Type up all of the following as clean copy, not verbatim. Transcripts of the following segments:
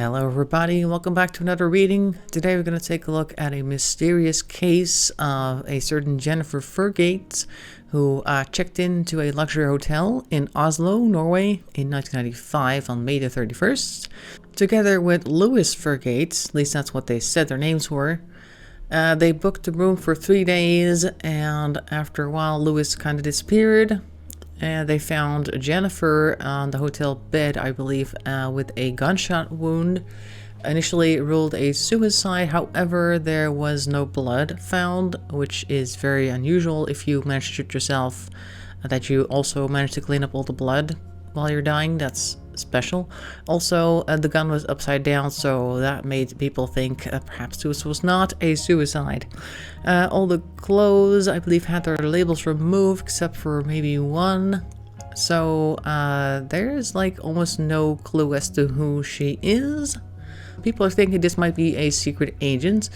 Hello everybody, welcome back to another reading. Today we're going to take a look at a mysterious case of a certain Jennifer Fergate who checked into a luxury hotel in Oslo, Norway in 1995 on May the 31st. Together with Louis Fergate, at least that's what they said their names were. They booked the room for 3 days, and after a while Louis kind of disappeared. And they found Jennifer on the hotel bed, I believe, with a gunshot wound. Initially ruled a suicide, however, there was no blood found, which is very unusual if you manage to shoot yourself, that you also manage to clean up all the blood while you're dying. That's special. Also, the gun was upside down, so that made people think perhaps this was not a suicide. All the clothes, I believe, had their labels removed except for maybe one. So there's like almost no clue as to who she is. People are thinking this might be a secret agent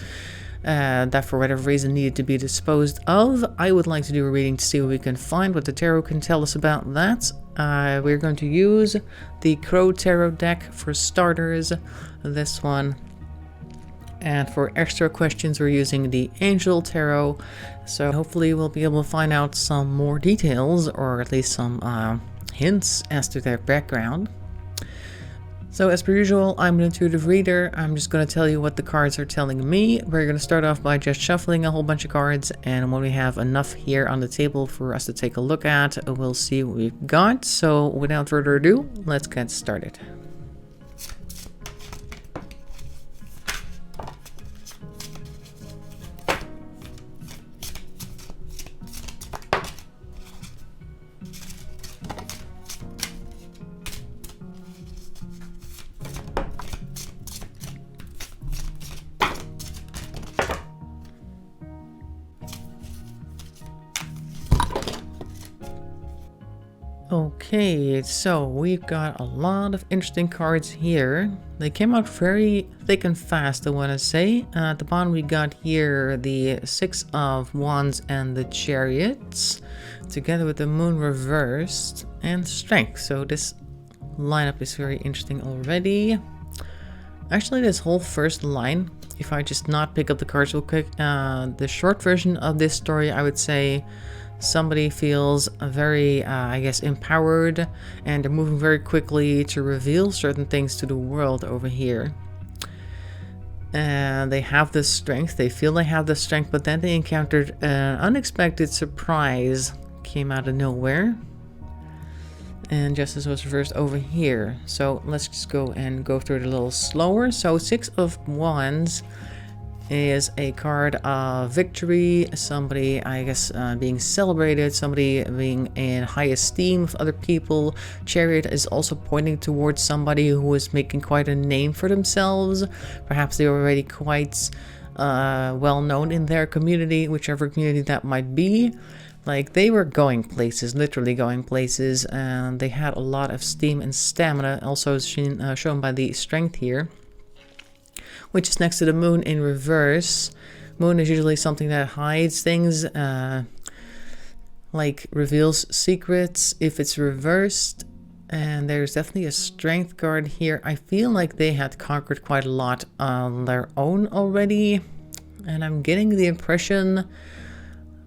that for whatever reason needed to be disposed of. I would like to do a reading to see what we can find, what the tarot can tell us about that. We're going to use the Crow Tarot deck for starters, this one. And for extra questions, we're using the Angel Tarot. So hopefully we'll be able to find out some more details, or at least some hints as to their background. So as per usual, I'm an intuitive reader. I'm just going to tell you what the cards are telling me. We're going to start off by just shuffling a whole bunch of cards, and when we have enough here on the table for us to take a look at, we'll see what we've got. So without further ado, let's get started. Okay, so we've got a lot of interesting cards here. They came out very thick and fast, I want to say. At the bottom we got here the Six of Wands and the Chariots, together with the Moon reversed and Strength. So this lineup is very interesting already. Actually, this whole first line, if I just not pick up the cards real quick, the short version of this story, I would say somebody feels very, I guess, empowered, and they're moving very quickly to reveal certain things to the world over here. And they have the strength, they feel they have the strength, but then they encountered an unexpected surprise, came out of nowhere. And justice was reversed over here. So let's just go through it a little slower. So Six of Wands is a card of victory, somebody, I guess, being celebrated, somebody being in high esteem with other people. Chariot is also pointing towards somebody who is making quite a name for themselves. Perhaps they're already quite well known in their community, whichever community that might be. Like, they were going places, literally going places, and they had a lot of steam and stamina, also shown by the strength here, which is next to the Moon in reverse. Moon is usually something that hides things, like reveals secrets if it's reversed. And there's definitely a strength card here. I feel like they had conquered quite a lot on their own already. And I'm getting the impression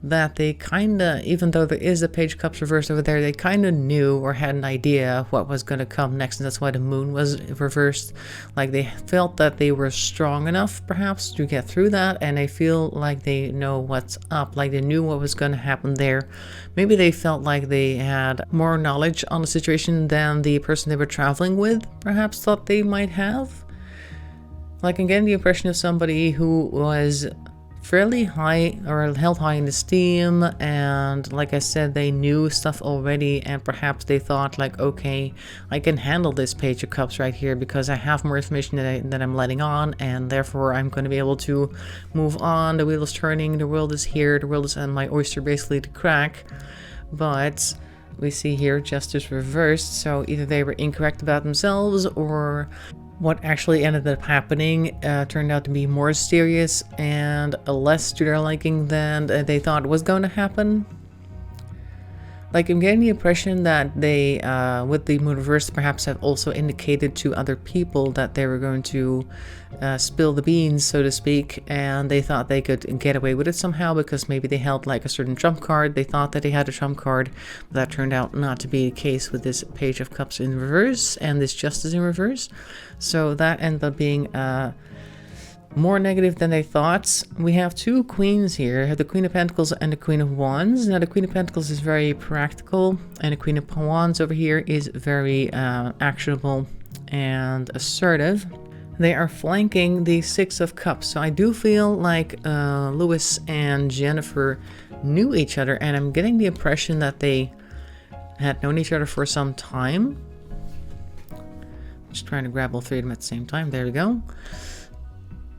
that they kinda, even though there is a Page of Cups reversed over there, they kinda knew or had an idea what was gonna come next, and that's why the Moon was reversed. Like, they felt that they were strong enough perhaps to get through that, and they feel like they know what's up, like they knew what was gonna happen there. Maybe they felt like they had more knowledge on the situation than the person they were traveling with perhaps thought they might have. Like, I'm getting the impression of somebody who was fairly high, or held high in esteem, and like I said, they knew stuff already, and perhaps they thought like, okay, I can handle this Page of Cups right here because I have more information that I'm letting on, and therefore I'm going to be able to move on. The wheel is turning, the world is here, the world is on my oyster basically to crack. But we see here justice reversed, so either they were incorrect about themselves, or what actually ended up happening turned out to be more serious and less to their liking than they thought was going to happen. Like, I'm getting the impression that they, with the moon reverse, perhaps have also indicated to other people that they were going to spill the beans, so to speak, and they thought they could get away with it somehow because maybe they held like a certain trump card. They thought that they had a trump card, but that turned out not to be the case with this Page of Cups in reverse and this Justice in reverse. So that ended up being more negative than they thought. We have two queens here, the Queen of Pentacles and the Queen of Wands. Now the Queen of Pentacles is very practical, and the Queen of Wands over here is very actionable and assertive. They are flanking the Six of Cups, so I do feel like Louis and Jennifer knew each other, and I'm getting the impression that they had known each other for some time. Just trying to grab all three of them at the same time. There we go.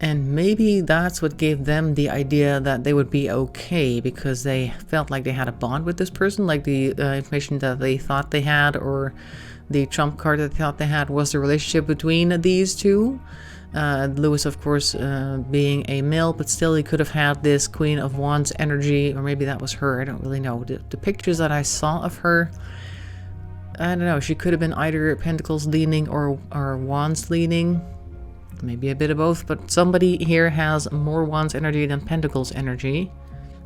And maybe that's what gave them the idea that they would be okay, because they felt like they had a bond with this person, like the information that they thought they had, or the trump card that they thought they had was the relationship between these two. Louis, of course, being a male, but still he could have had this Queen of Wands energy, or maybe that was her, I don't really know. The pictures that I saw of her, I don't know, she could have been either Pentacles leaning or Wands leaning. Maybe a bit of both, but somebody here has more Wands energy than Pentacles energy.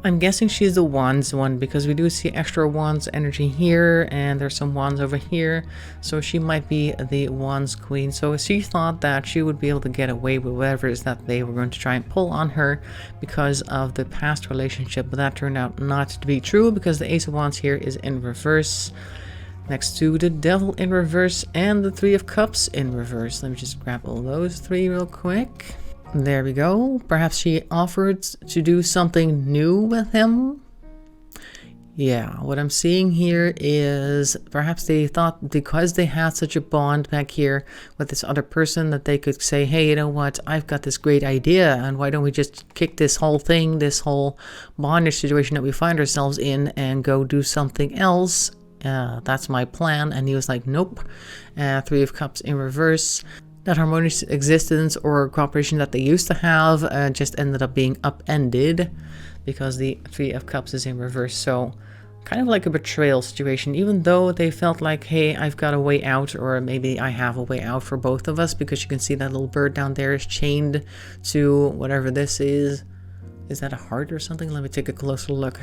I'm guessing she's the Wands one because we do see extra Wands energy here, and there's some Wands over here, so she might be the Wands queen. So she thought that she would be able to get away with whatever it is that they were going to try and pull on her because of the past relationship, but that turned out not to be true because the Ace of Wands here is in reverse, next to the Devil in reverse and the Three of Cups in reverse. Let me just grab all those three real quick. There we go. Perhaps she offered to do something new with him. Yeah, what I'm seeing here is perhaps they thought because they had such a bond back here with this other person that they could say, hey, you know what, I've got this great idea, and why don't we just kick this whole thing, this whole bondage situation that we find ourselves in, and go do something else. That's my plan. And he was like, nope. Three of Cups in reverse. That harmonious existence or cooperation that they used to have just ended up being upended because the Three of Cups is in reverse. So kind of like a betrayal situation, even though they felt like, hey, I've got a way out, or maybe I have a way out for both of us, because you can see that little bird down there is chained to whatever this is. Is that a heart or something? Let me take a closer look.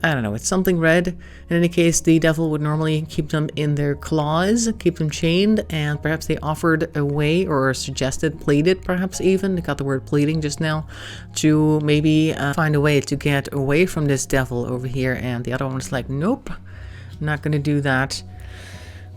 I don't know, it's something red. In any case, the Devil would normally keep them in their claws, keep them chained, and perhaps they offered a way, or suggested, pleaded perhaps even, they got the word pleading just now, to maybe find a way to get away from this Devil over here, and the other one was like, nope, I'm not gonna do that.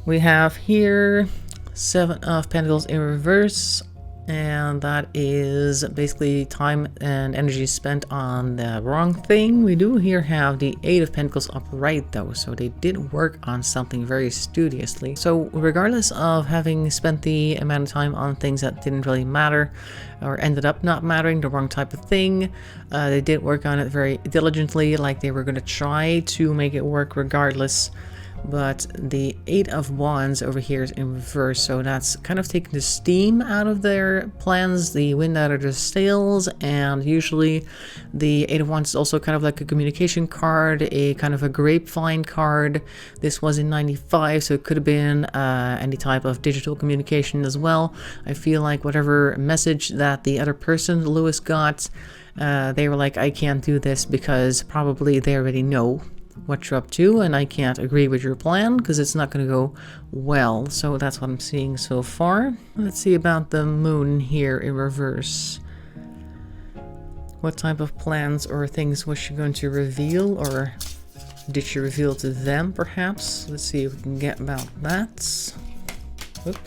We have here Seven of Pentacles in reverse, and that is basically time and energy spent on the wrong thing. We do here have the Eight of Pentacles upright though, so they did work on something very studiously. So regardless of having spent the amount of time on things that didn't really matter, or ended up not mattering, the wrong type of thing, they did work on it very diligently, like they were going to try to make it work regardless. But the Eight of Wands over here is in reverse, so that's kind of taking the steam out of their plans, the wind out of their sails. And usually the Eight of Wands is also kind of like a communication card, a kind of a grapevine card. This was in 95, so it could have been any type of digital communication as well. I feel like whatever message that the other person, Louis, got, they were like, I can't do this, because probably they already know what you're up to, and I can't agree with your plan because it's not going to go well. So that's what I'm seeing so far. Let's see about the moon here in reverse. What type of plans or things was she going to reveal, or did she reveal to them perhaps? Let's see if we can get about that. Oop.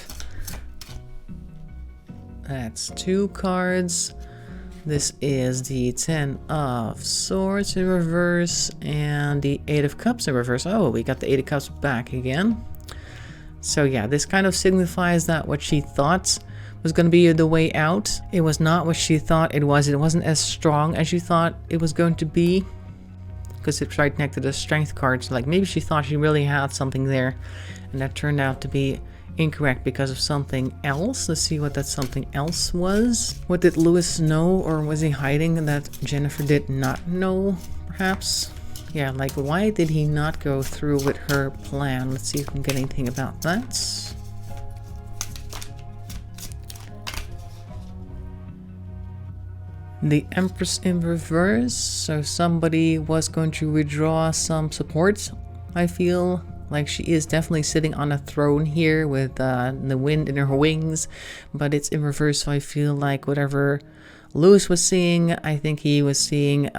That's two cards. This is the Ten of Swords in reverse and the Eight of Cups in reverse. Oh, we got the Eight of Cups back again. So yeah, this kind of signifies that what she thought was going to be the way out, it was not what she thought it was. It wasn't as strong as you thought it was going to be, because it's right next to the Strength card. So like maybe she thought she really had something there, and that turned out to be incorrect because of something else. Let's see what that something else was. What did Louis know, or was he hiding that Jennifer did not know, perhaps? Yeah, like why did he not go through with her plan? Let's see if we can get anything about that. The Empress in reverse, so somebody was going to withdraw some support. I feel like she is definitely sitting on a throne here with the wind in her wings, but it's in reverse, so I feel like whatever Louis was seeing, I think he was seeing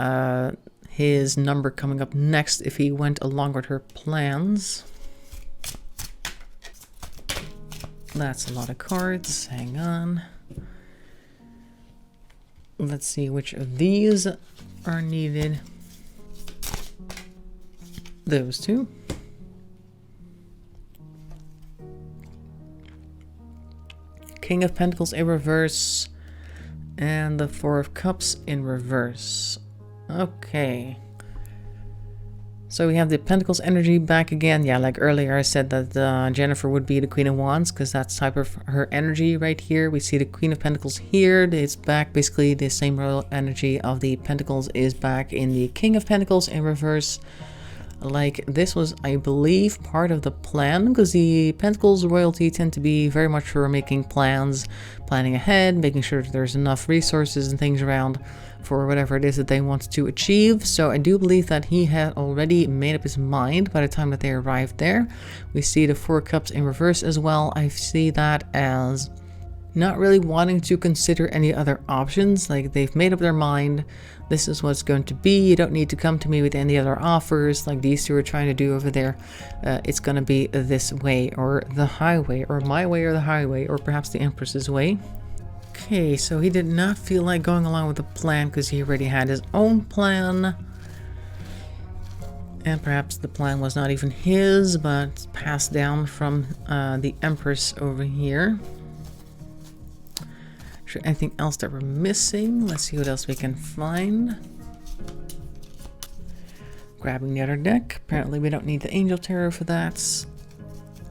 his number coming up next if he went along with her plans. That's a lot of cards. Hang on. Let's see which of these are needed. Those two. King of Pentacles in reverse. And the Four of Cups in reverse. Okay. So we have the Pentacles energy back again. Yeah, like earlier I said that Jennifer would be the Queen of Wands because that's type of her energy right here. We see the Queen of Pentacles here. It's back. Basically the same royal energy of the Pentacles is back in the King of Pentacles in reverse. Like this was, I believe, part of the plan because the Pentacles royalty tend to be very much for making plans, planning ahead, making sure that there's enough resources and things around for whatever it is that they want to achieve. So I do believe that he had already made up his mind by the time that they arrived there. We see the Four Cups in reverse as well. I see that as not really wanting to consider any other options. Like they've made up their mind. This is what's going to be. You don't need to come to me with any other offers like these two are trying to do over there. It's going to be this way or the highway or my way or the highway or perhaps the Empress's way. Okay, so he did not feel like going along with the plan because he already had his own plan. And perhaps the plan was not even his, but passed down from the Empress over here. Is there anything else that we're missing? Let's see what else we can find. Grabbing the other deck. Apparently we don't need the Angel Tarot for that.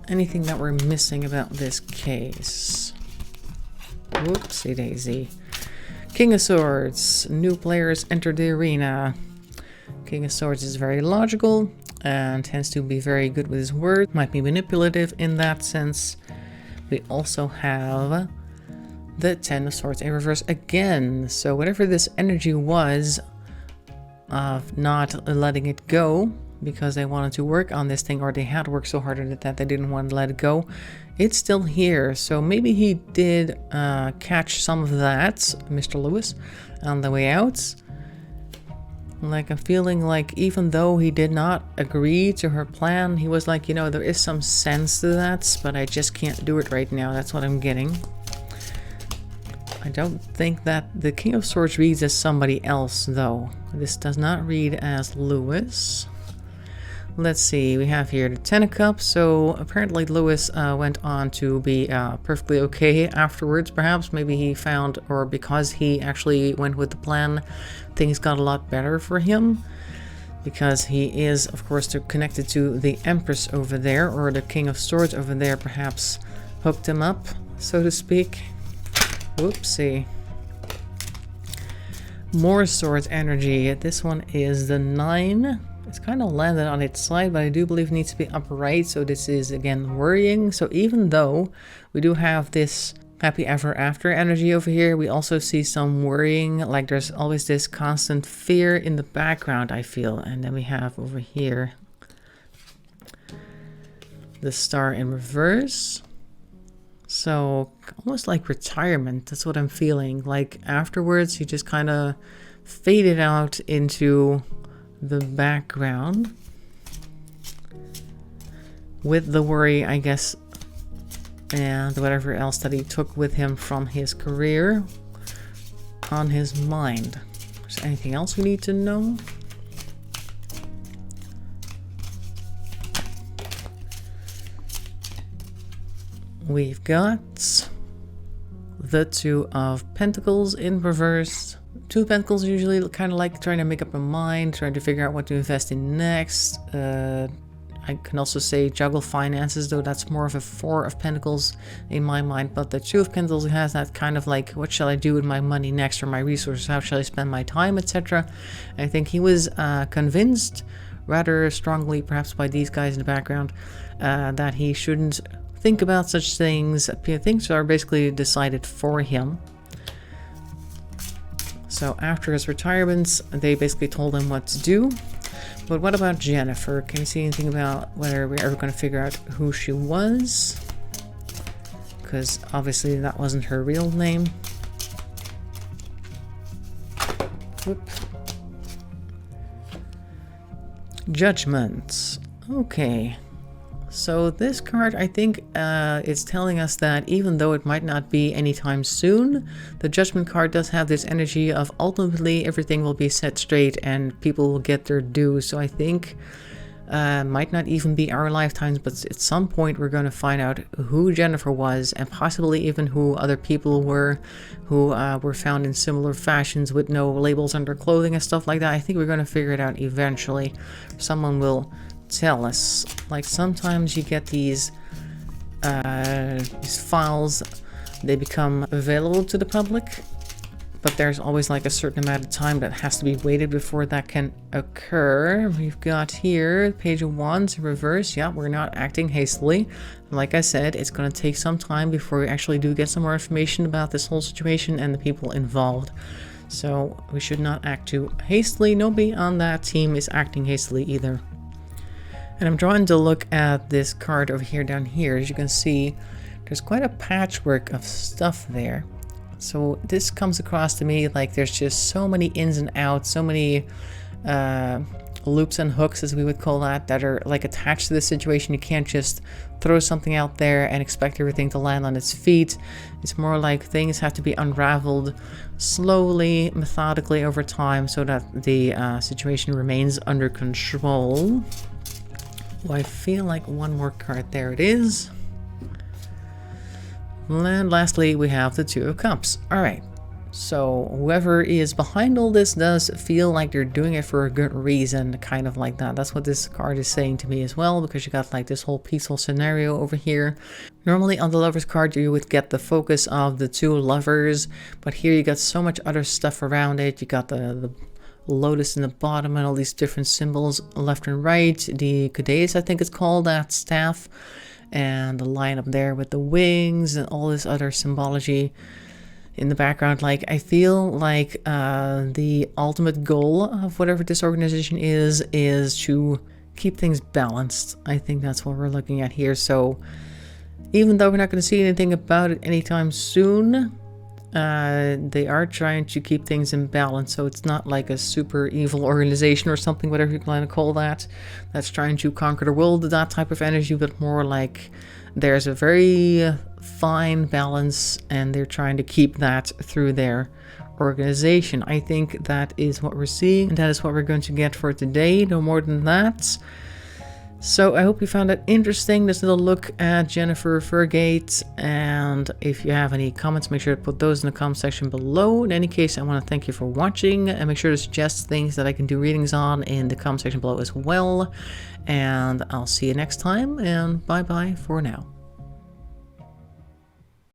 Anything that we're missing about this case? Whoopsie daisy. King of Swords. New players enter the arena. King of Swords is very logical and tends to be very good with his words. Might be manipulative in that sense. We also have the Ten of Swords in reverse again. So whatever this energy was of not letting it go because they wanted to work on this thing or they had worked so hard on it that they didn't want to let it go, it's still here. So maybe he did catch some of that, Mr. Louis, on the way out. Like I'm feeling like even though he did not agree to her plan, he was like, you know, there is some sense to that, but I just can't do it right now. That's what I'm getting. I don't think that the King of Swords reads as somebody else, though. This does not read as Louis. Let's see, we have here the Ten of Cups. So apparently Louis went on to be perfectly okay afterwards, perhaps. Maybe he found, or because he actually went with the plan, things got a lot better for him. Because he is, of course, connected to the Empress over there, or the King of Swords over there, perhaps hooked him up, so to speak. Whoopsie. More swords energy. This one is the 9. It's kind of landed on its side, but I do believe it needs to be upright. So this is again worrying. So even though we do have this happy ever after energy over here, we also see some worrying. Like there's always this constant fear in the background, I feel. And then we have over here the Star in reverse. So almost like retirement, that's what I'm feeling. Like afterwards, he just kind of faded out into the background with the worry, I guess, and whatever else that he took with him from his career on his mind. Is there anything else we need to know? We've got the Two of Pentacles in reverse. Two of Pentacles usually kind of like trying to make up a mind, trying to figure out what to invest in next. I can also say juggle finances, though that's more of a Four of Pentacles in my mind. But the Two of Pentacles has that kind of like, what shall I do with my money next, or my resources? How shall I spend my time, etc. I think he was convinced rather strongly, perhaps by these guys in the background, that he shouldn't think about such things. Things are basically decided for him. So after his retirement, they basically told him what to do. But what about Jennifer? Can you see anything about whether we're ever going to figure out who she was? Because obviously that wasn't her real name. Whoop. Judgment. Okay. So this card, I think, is telling us that even though it might not be anytime soon, the Judgment card does have this energy of ultimately everything will be set straight and people will get their due. So I think might not even be our lifetimes, but at some point we're going to find out who Jennifer was, and possibly even who other people were who were found in similar fashions with no labels on their clothing and stuff like that. I think we're going to figure it out eventually. Someone will tell us. Like sometimes you get these files, they become available to the public, but there's always like a certain amount of time that has to be waited before that can occur. We've got here page of wands in reverse. Yeah, we're not acting hastily. Like I said, it's going to take some time before we actually do get some more information about this whole situation and the people involved. So we should not act too hastily. Nobody on that team is acting hastily either. And I'm trying to look at this card over here down here. As you can see, there's quite a patchwork of stuff there. So this comes across to me like there's just so many ins and outs, so many loops and hooks, as we would call that are like attached to this situation. You can't just throw something out there and expect everything to land on its feet. It's more like things have to be unraveled slowly, methodically over time so that the situation remains under control. Well, I feel like one more card. There it is. And lastly, we have the Two of Cups. All right. So whoever is behind all this does feel like they're doing it for a good reason, kind of like that. That's what this card is saying to me as well, because you got like this whole peaceful scenario over here. Normally on the Lovers card, you would get the focus of the two lovers, but here you got so much other stuff around it. You got the lotus in the bottom and all these different symbols left and right. The Kudeis, I think it's called, that staff, and the line up there with the wings and all this other symbology in the background. Like, I feel like the ultimate goal of whatever this organization is to keep things balanced. I think that's what we're looking at here. So even though we're not going to see anything about it anytime soon, they are trying to keep things in balance. So it's not like a super evil organization or something, whatever you want to call that, that's trying to conquer the world, that type of energy, but more like there's a very fine balance and they're trying to keep that through their organization. I think that is what we're seeing, and that is what we're going to get for today. No more than that. So I hope you found that interesting, this little look at Jennifer Fergate, and if you have any comments, make sure to put those in the comment section below. In any case, I want to thank you for watching, and make sure to suggest things that I can do readings on in the comment section below as well. And I'll see you next time, and bye bye for now.